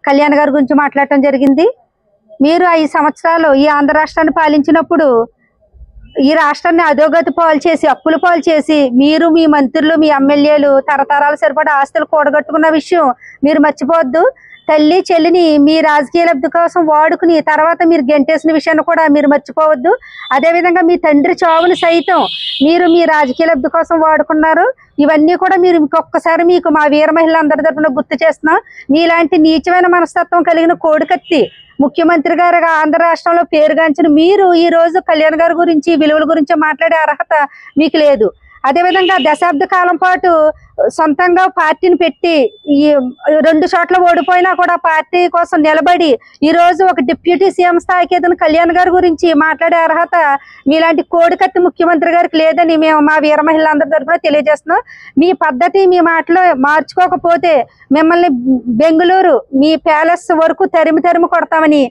కళ్యాణ్ గారి గురించి మాట్లాడటం జరిగింది. మీరు 5 సంవత్సరాలు ఈ ఆంధ్ర రాష్ట్రాన్ని పాలించినప్పుడు ఈ రాష్ట్రాన్ని అధోగతి పాలు చేసి, అప్పుల పాలు చేసి, మీరు మీ మంత్రులు మీ ఎమ్మెల్యేలు తరతరాలు సరిపడా ఆస్తులు కూడగట్టుకున్న విషయం మీరు మర్చిపోవద్దు. తల్లి చెల్లిని మీ రాజకీయ లబ్ధి కోసం వాడుకుని తర్వాత మీరు గెంటేసిన విషయాన్ని కూడా మీరు మర్చిపోవద్దు. అదేవిధంగా మీ తండ్రి చావును సైతం మీరు మీ రాజకీయ లబ్ధి కోసం వాడుకున్నారు. ఇవన్నీ కూడా మీరు ఇంకొకసారి మీకు మా వీర మహిళలందరి తరఫున గుర్తు చేస్తున్నాం. మీలాంటి నీచమైన మనస్తత్వం కలిగిన కోడికత్తి ముఖ్యమంత్రి గారు ఆంధ్ర రాష్ట్రంలో పేరుగాంచిన మీరు ఈ రోజు కళ్యాణ్ గారి గురించి విలువల గురించి మాట్లాడే అర్హత మీకు లేదు. అదేవిధంగా దశాబ్ద కాలం పాటు సొంతంగా పార్టీని పెట్టి ఈ 2 చోట్ల ఓడిపోయినా కూడా పార్టీ కోసం నిలబడి ఈ రోజు ఒక డిప్యూటీ సీఎం స్థాయికి ఏదైనా కళ్యాణ్ గారి గురించి మాట్లాడే అర్హత మీలాంటి కోడికత్తి ముఖ్యమంత్రి గారికి లేదని మేము మా వీర మహిళలందరి తరఫున తెలియజేస్తున్నాం. మీ పద్ధతి మీ మాటలు మార్చుకోకపోతే మిమ్మల్ని బెంగళూరు మీ ప్యాలెస్ వరకు తరిమి కొడతామని